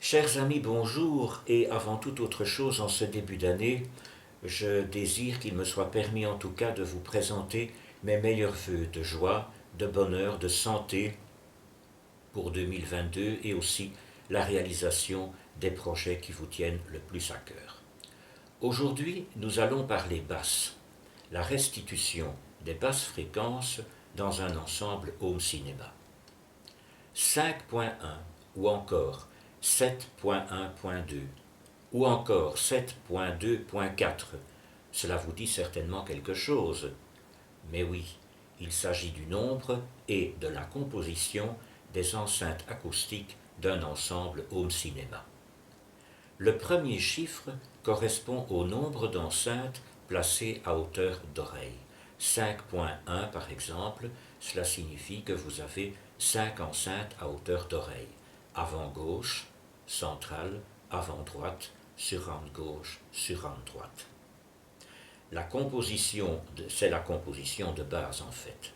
Chers amis, bonjour, et avant toute autre chose, en ce début d'année, je désire qu'il me soit permis en tout cas de vous présenter mes meilleurs vœux de joie, de bonheur, de santé pour 2022 et aussi la réalisation des projets qui vous tiennent le plus à cœur. Aujourd'hui, nous allons parler basse, la restitution des basses fréquences dans un ensemble home cinéma. 5.1 ou encore 7.1.2 ou encore 7.2.4. Cela vous dit certainement quelque chose. Mais oui, il s'agit du nombre et de la composition des enceintes acoustiques d'un ensemble home cinéma. Le premier chiffre correspond au nombre d'enceintes placées à hauteur d'oreille. 5.1 par exemple, cela signifie que vous avez 5 enceintes à hauteur d'oreille. Avant gauche, centrale, avant droite, surround gauche, surround droite. C'est la composition de base en fait.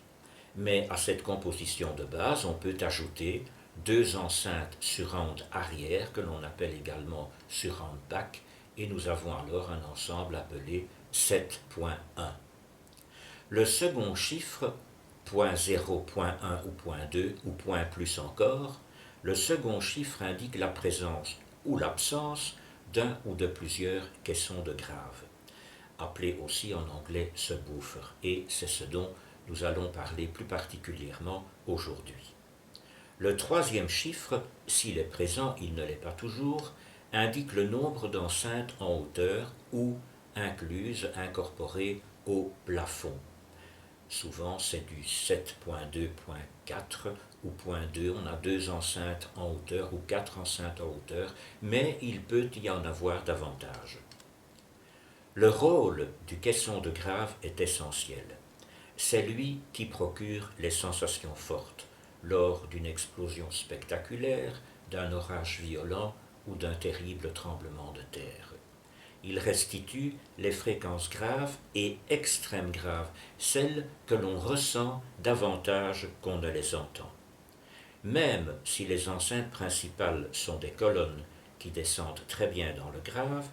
Mais à cette composition de base, on peut ajouter deux enceintes surround arrière que l'on appelle également surround back et nous avons alors un ensemble appelé 7.1. Le second chiffre, point 0, point 1 ou point 2 ou point plus encore, le second chiffre indique la présence ou l'absence d'un ou de plusieurs caissons de grave, appelé aussi en anglais subwoofer, et c'est ce dont nous allons parler plus particulièrement aujourd'hui. Le troisième chiffre, s'il est présent, il ne l'est pas toujours, indique le nombre d'enceintes en hauteur ou incluses, incorporées au plafond. Souvent c'est du 7.2.4 ou .2, on a deux enceintes en hauteur ou quatre enceintes en hauteur, mais il peut y en avoir davantage. Le rôle du caisson de grave est essentiel. C'est lui qui procure les sensations fortes lors d'une explosion spectaculaire, d'un orage violent ou d'un terrible tremblement de terre. Il restitue les fréquences graves et extrêmes graves, celles que l'on ressent davantage qu'on ne les entend. Même si les enceintes principales sont des colonnes qui descendent très bien dans le grave,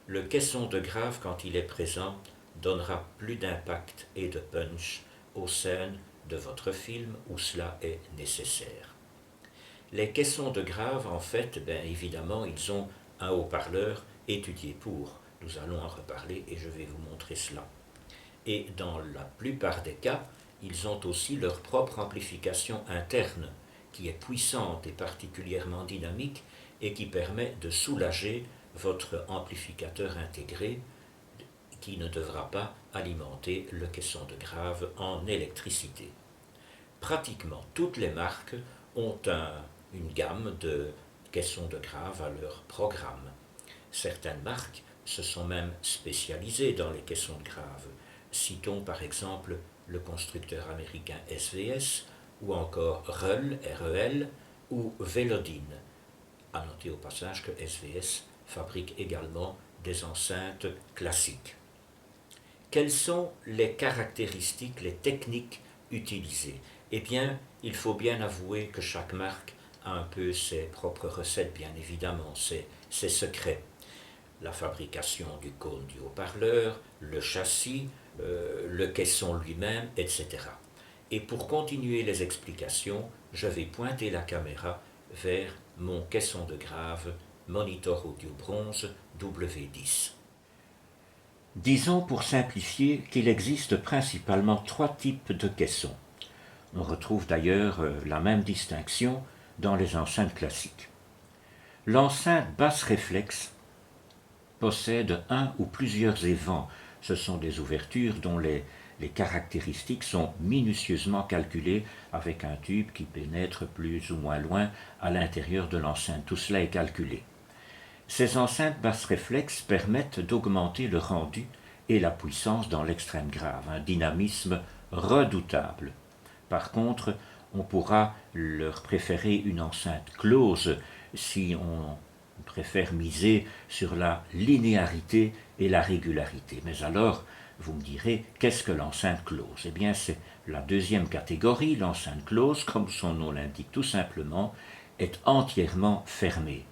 le caisson de grave, quand il est présent, donnera plus d'impact et de punch aux scènes de votre film où cela est nécessaire. Les caissons de grave, en fait, évidemment, ils ont un haut-parleur étudié pour. Nous allons en reparler et je vais vous montrer cela. Et dans la plupart des cas, ils ont aussi leur propre amplification interne, qui est puissante et particulièrement dynamique et qui permet de soulager votre amplificateur intégré qui ne devra pas alimenter le caisson de grave en électricité. Pratiquement toutes les marques ont une gamme de caissons de grave à leur programme. Certaines marques se sont même spécialisées dans les caissons de grave. Citons par exemple le constructeur américain SVS ou encore REL ou Velodyne. À noter au passage que SVS fabrique également des enceintes classiques. Quelles sont les caractéristiques, les techniques utilisées? Eh bien, il faut bien avouer que chaque marque a un peu ses propres recettes, bien évidemment, ses secrets. La fabrication du cône du haut-parleur, le châssis, le caisson lui-même, etc. Et pour continuer les explications, je vais pointer la caméra vers mon caisson de grave Monitor Audio Bronze W10. Disons pour simplifier qu'il existe principalement trois types de caissons. On retrouve d'ailleurs la même distinction dans les enceintes classiques. L'enceinte basse réflexe possède un ou plusieurs évents. Ce sont des ouvertures dont les caractéristiques sont minutieusement calculées avec un tube qui pénètre plus ou moins loin à l'intérieur de l'enceinte. Tout cela est calculé. Ces enceintes basse réflexe permettent d'augmenter le rendu et la puissance dans l'extrême grave, un dynamisme redoutable. Par contre, on pourra leur préférer une enceinte close si on préfère miser sur la linéarité et la régularité. Mais alors, vous me direz, qu'est-ce que l'enceinte close? Eh bien, c'est la deuxième catégorie. L'enceinte close, comme son nom l'indique tout simplement, est entièrement fermée.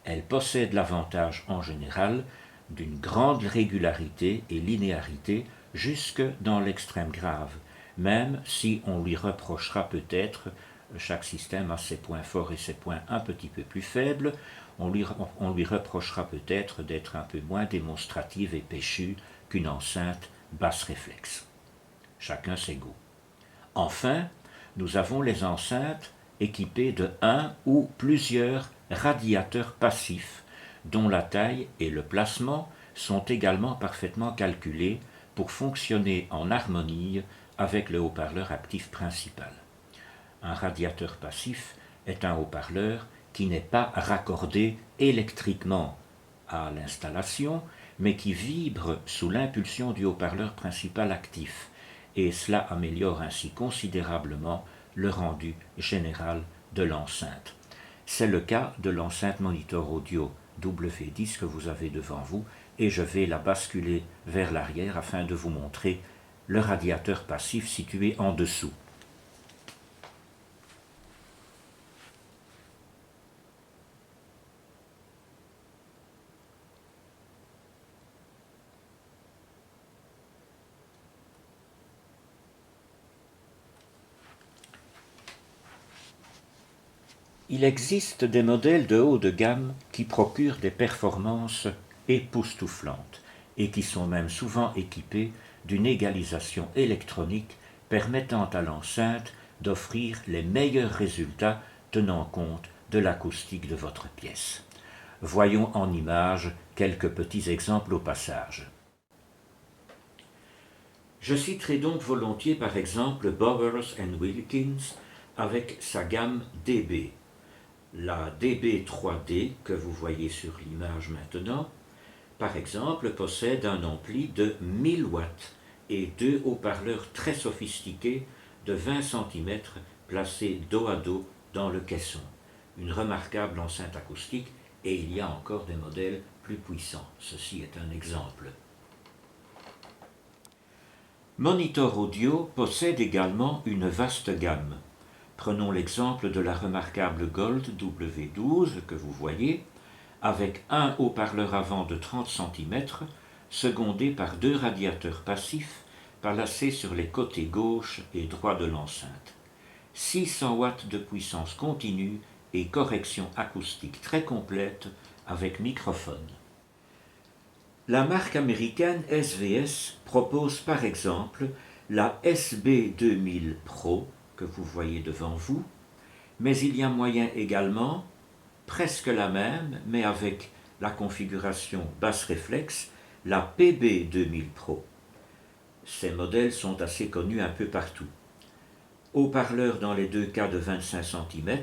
Elle possède l'avantage en général d'une grande régularité et linéarité jusque dans l'extrême grave, même si on lui reprochera peut-être, chaque système a ses points forts et ses points un petit peu plus faibles, on lui reprochera peut-être d'être un peu moins démonstrative et péchue qu'une enceinte basse réflexe. Chacun ses goûts. Enfin, nous avons les enceintes équipées de un ou plusieurs radiateurs passifs, dont la taille et le placement sont également parfaitement calculés pour fonctionner en harmonie avec le haut-parleur actif principal. Un radiateur passif est un haut-parleur qui n'est pas raccordé électriquement à l'installation, mais qui vibre sous l'impulsion du haut-parleur principal actif, et cela améliore ainsi considérablement le rendu général de l'enceinte. C'est le cas de l'enceinte Monitor Audio W10 que vous avez devant vous, et je vais la basculer vers l'arrière afin de vous montrer le radiateur passif situé en dessous. Il existe des modèles de haut de gamme qui procurent des performances époustouflantes et qui sont même souvent équipés d'une égalisation électronique permettant à l'enceinte d'offrir les meilleurs résultats tenant compte de l'acoustique de votre pièce. Voyons en images quelques petits exemples au passage. Je citerai donc volontiers par exemple Bowers & Wilkins avec sa gamme DB. La DB3D que vous voyez sur l'image maintenant, par exemple, possède un ampli de 1000 watts et deux haut-parleurs très sophistiqués de 20 cm placés dos à dos dans le caisson. Une remarquable enceinte acoustique, et il y a encore des modèles plus puissants. Ceci est un exemple. Monitor Audio possède également une vaste gamme. Prenons l'exemple de la remarquable Gold W12 que vous voyez, avec un haut-parleur avant de 30 cm, secondé par deux radiateurs passifs placés sur les côtés gauche et droit de l'enceinte. 600 watts de puissance continue et correction acoustique très complète avec microphone. La marque américaine SVS propose par exemple la SB2000 Pro, que vous voyez devant vous, mais il y a moyen également, presque la même, mais avec la configuration basse réflexe, la PB2000 Pro. Ces modèles sont assez connus un peu partout. Haut-parleur dans les deux cas de 25 cm,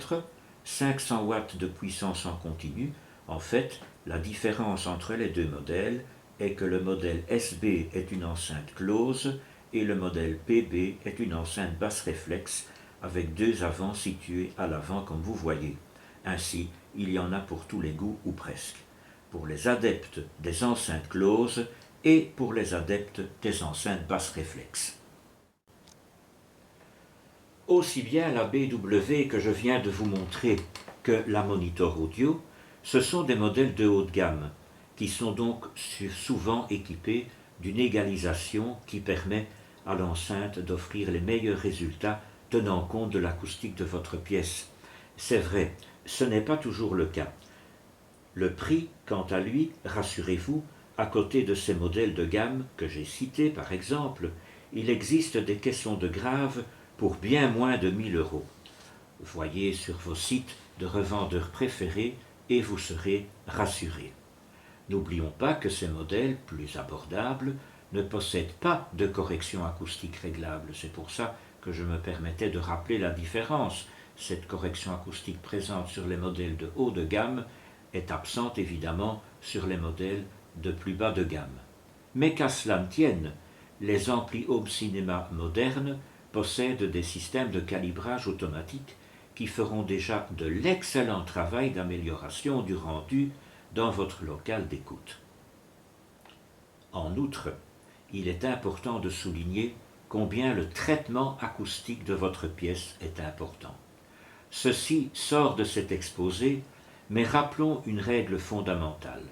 500 watts de puissance en continu. En fait, la différence entre les deux modèles est que le modèle SB est une enceinte close et le modèle PB est une enceinte basse réflexe avec deux avants situés à l'avant comme vous voyez. Ainsi, il y en a pour tous les goûts ou presque. Pour les adeptes des enceintes closes et pour les adeptes des enceintes basse réflexe. Aussi bien la BW que je viens de vous montrer que la Monitor Audio, ce sont des modèles de haut de gamme qui sont donc souvent équipés d'une égalisation qui permet à l'enceinte d'offrir les meilleurs résultats tenant compte de l'acoustique de votre pièce. C'est vrai, ce n'est pas toujours le cas. Le prix, quant à lui, rassurez-vous, à côté de ces modèles de gamme que j'ai cités par exemple, il existe des caissons de grave pour bien moins de 1000 €. Voyez sur vos sites de revendeurs préférés et vous serez rassurés. N'oublions pas que ces modèles plus abordables ne possèdent pas de correction acoustique réglable. C'est pour ça que je me permettais de rappeler la différence. Cette correction acoustique présente sur les modèles de haut de gamme est absente évidemment sur les modèles de plus bas de gamme. Mais qu'à cela ne tienne, les amplis home cinéma modernes possèdent des systèmes de calibrage automatique qui feront déjà de l'excellent travail d'amélioration du rendu dans votre local d'écoute. En outre, il est important de souligner combien le traitement acoustique de votre pièce est important. Ceci sort de cet exposé, mais rappelons une règle fondamentale.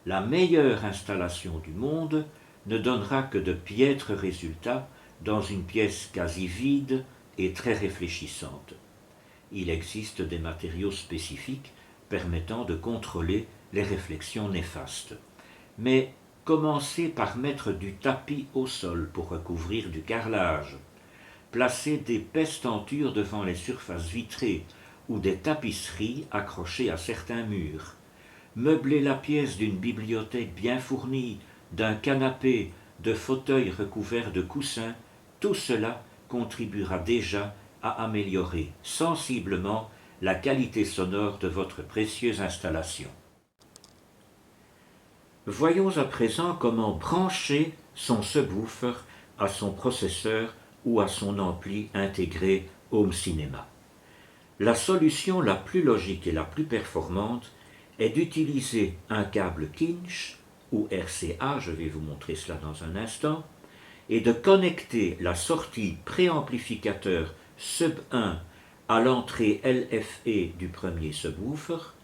La meilleure installation du monde ne donnera que de piètres résultats dans une pièce quasi vide et très réfléchissante. Il existe des matériaux spécifiques permettant de contrôler les réflexions néfastes. Mais commencez par mettre du tapis au sol pour recouvrir du carrelage. Placez des pestentures devant les surfaces vitrées ou des tapisseries accrochées à certains murs. Meublez la pièce d'une bibliothèque bien fournie, d'un canapé, de fauteuils recouverts de coussins. Tout cela contribuera déjà à améliorer sensiblement la qualité sonore de votre précieuse installation. Voyons à présent comment brancher son subwoofer à son processeur ou à son ampli intégré Home Cinéma. La solution la plus logique et la plus performante est d'utiliser un câble Kinch ou RCA, je vais vous montrer cela dans un instant, et de connecter la sortie préamplificateur sub 1 à l'entrée LFE du premier subwoofer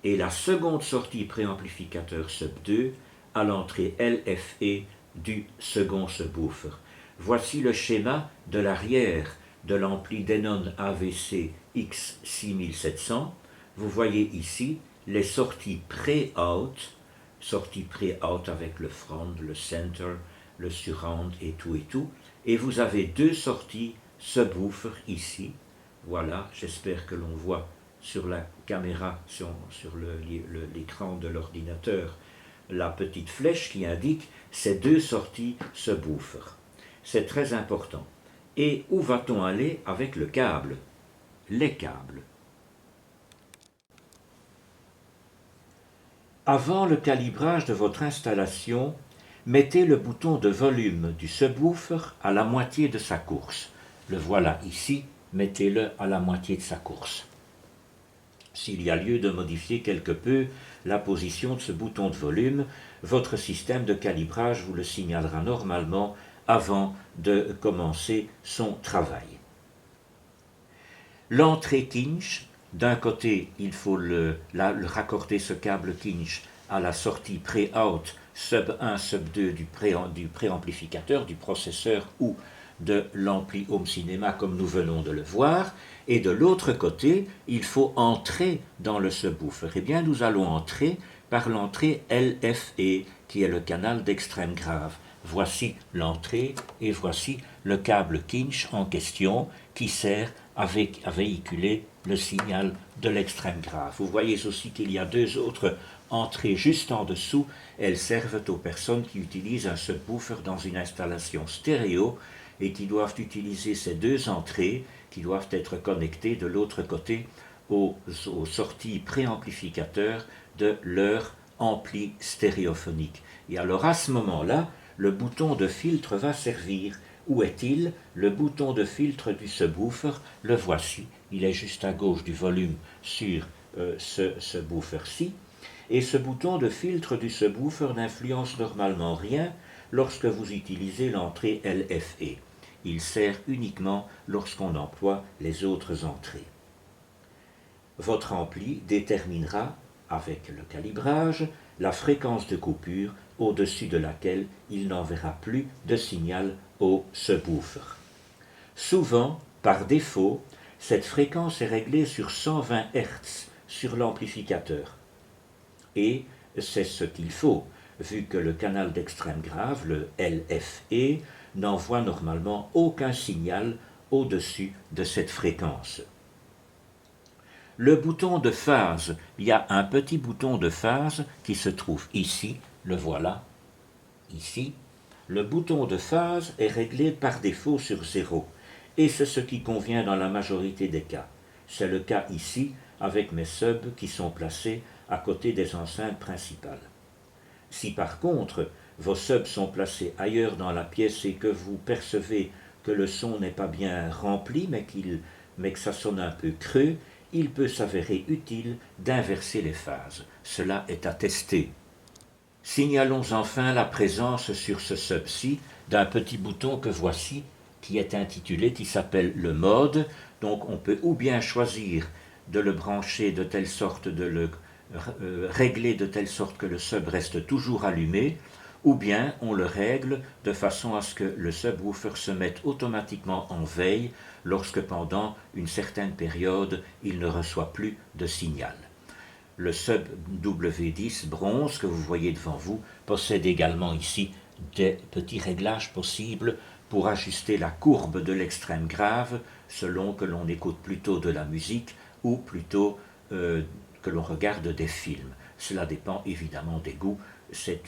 et la seconde sortie préamplificateur sub 2 à l'entrée LFE du second subwoofer. Voici le schéma de l'arrière de l'ampli Denon AVC X6700. Vous voyez ici les sorties pré-out avec le front, le center, le surround et tout. Et vous avez deux sorties subwoofer ici. Voilà, j'espère que l'on voit sur la caméra, sur l'écran de l'ordinateur, la petite flèche qui indique ces deux sorties subwoofer. C'est très important. Et où va-t-on aller avec le câble? Les câbles. Avant le calibrage de votre installation, mettez le bouton de volume du subwoofer à la moitié de sa course. Le voilà ici, mettez-le à la moitié de sa course. S'il y a lieu de modifier quelque peu la position de ce bouton de volume, votre système de calibrage vous le signalera normalement avant de commencer son travail. L'entrée Kinch, d'un côté, il faut raccorder ce câble Kinch à la sortie pré-out sub 1, sub 2 du préamplificateur, du processeur ou de l'ampli Home Cinéma comme nous venons de le voir, et de l'autre côté, il faut entrer dans le subwoofer. Eh bien, nous allons entrer par l'entrée LFE, qui est le canal d'extrême grave. Voici l'entrée et voici le câble Kinch en question qui sert à véhiculer le signal de l'extrême grave. Vous voyez aussi qu'il y a deux autres entrées juste en dessous. Elles servent aux personnes qui utilisent un subwoofer dans une installation stéréo et qui doivent utiliser ces deux entrées qui doivent être connectées de l'autre côté aux sorties préamplificateurs de leur ampli stéréophonique. Et alors à ce moment-là, le bouton de filtre va servir. Où est-il? Le bouton de filtre du subwoofer, le voici. Il est juste à gauche du volume sur ce subwoofer-ci. Et ce bouton de filtre du subwoofer n'influence normalement rien lorsque vous utilisez l'entrée LFE. Il sert uniquement lorsqu'on emploie les autres entrées. Votre ampli déterminera, avec le calibrage, la fréquence de coupure au-dessus de laquelle il n'enverra plus de signal au subwoofer. Souvent, par défaut, cette fréquence est réglée sur 120 Hz sur l'amplificateur. Et c'est ce qu'il faut, vu que le canal d'extrême grave, le LFE, n'envoie normalement aucun signal au-dessus de cette fréquence. Le bouton de phase, il y a un petit bouton de phase qui se trouve ici, le voilà, ici. Le bouton de phase est réglé par défaut sur 0, et c'est ce qui convient dans la majorité des cas. C'est le cas ici, avec mes subs qui sont placés à côté des enceintes principales. Si par contre, vos subs sont placés ailleurs dans la pièce et que vous percevez que le son n'est pas bien rempli, mais que ça sonne un peu creux, il peut s'avérer utile d'inverser les phases. Cela est à tester. Signalons enfin la présence sur ce sub-ci d'un petit bouton que voici, qui est intitulé, qui s'appelle le mode. Donc on peut ou bien choisir de le brancher de telle sorte, de le régler de telle sorte que le sub reste toujours allumé, ou bien on le règle de façon à ce que le subwoofer se mette automatiquement en veille lorsque pendant une certaine période il ne reçoit plus de signal. Le sub W10 bronze que vous voyez devant vous possède également ici des petits réglages possibles pour ajuster la courbe de l'extrême grave selon que l'on écoute plutôt de la musique ou plutôt que l'on regarde des films. Cela dépend évidemment des goûts, c'est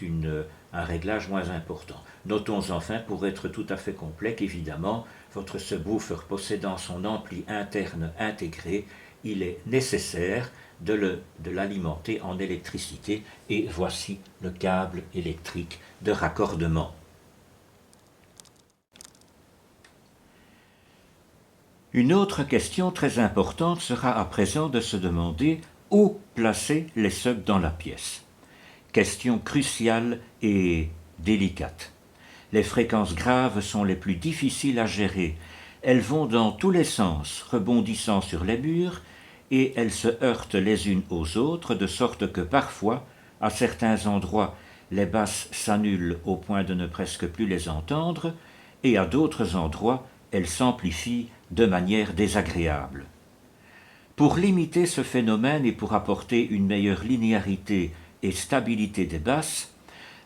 un réglage moins important. Notons enfin, pour être tout à fait complet, qu'évidemment, votre subwoofer possédant son ampli interne intégré, il est nécessaire de l'alimenter en électricité, et voici le câble électrique de raccordement. Une autre question très importante sera à présent de se demander où placer les subs dans la pièce. Question cruciale et délicate. Les fréquences graves sont les plus difficiles à gérer. Elles vont dans tous les sens, rebondissant sur les murs, et elles se heurtent les unes aux autres, de sorte que parfois, à certains endroits, les basses s'annulent au point de ne presque plus les entendre, et à d'autres endroits, elles s'amplifient de manière désagréable. Pour limiter ce phénomène et pour apporter une meilleure linéarité et stabilité des basses,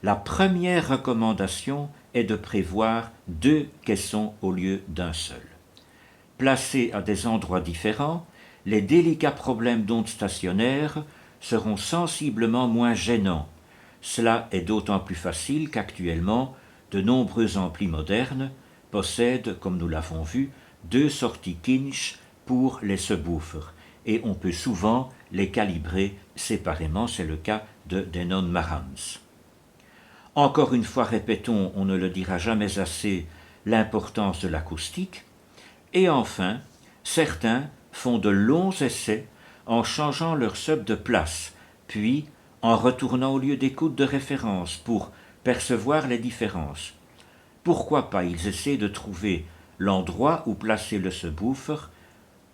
la première recommandation est de prévoir 2 caissons au lieu d'un seul. Placés à des endroits différents, les délicats problèmes d'ondes stationnaires seront sensiblement moins gênants. Cela est d'autant plus facile qu'actuellement, de nombreux amplis modernes possèdent, comme nous l'avons vu, 2 sorties Kinch pour les subwoofers, et on peut souvent les calibrer séparément, c'est le cas de Denon Marantz. Encore une fois, répétons, on ne le dira jamais assez, l'importance de l'acoustique. Et enfin, certains font de longs essais en changeant leur sub de place, puis en retournant au lieu d'écoute de référence pour percevoir les différences. Pourquoi pas, ils essaient de trouver l'endroit où placer le subwoofer,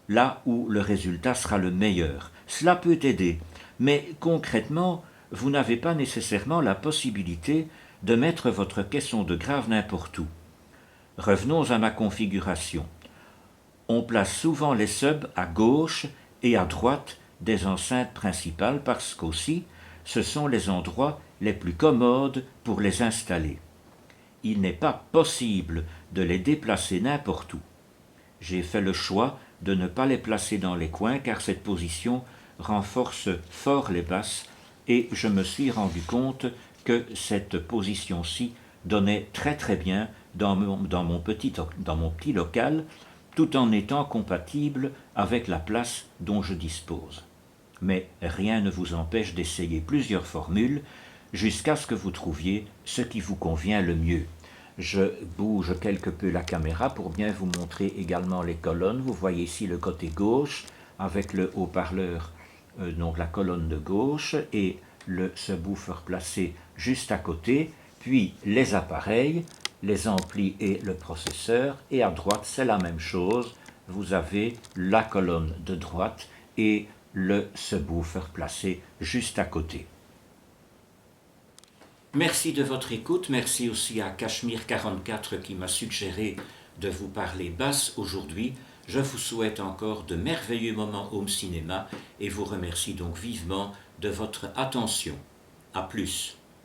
là où le résultat sera le meilleur. Cela peut aider, mais concrètement, vous n'avez pas nécessairement la possibilité de mettre votre caisson de grave n'importe où. Revenons à ma configuration. On place souvent les subs à gauche et à droite des enceintes principales parce qu'aussi, ce sont les endroits les plus commodes pour les installer. Il n'est pas possible de les déplacer n'importe où. J'ai fait le choix de ne pas les placer dans les coins car cette position renforce fort les basses et je me suis rendu compte que cette position-ci donnait très très bien dans mon petit local tout en étant compatible avec la place dont je dispose. Mais rien ne vous empêche d'essayer plusieurs formules jusqu'à ce que vous trouviez ce qui vous convient le mieux. Je bouge quelque peu la caméra pour bien vous montrer également les colonnes. Vous voyez ici le côté gauche avec le haut-parleur, donc la colonne de gauche et le subwoofer placé juste à côté, puis les appareils, les amplis et le processeur, et à droite c'est la même chose, vous avez la colonne de droite et le subwoofer placé juste à côté. Merci de votre écoute, merci aussi à Cachemire44 qui m'a suggéré de vous parler basse aujourd'hui. Je vous souhaite encore de merveilleux moments home cinéma et vous remercie donc vivement de votre attention. À plus.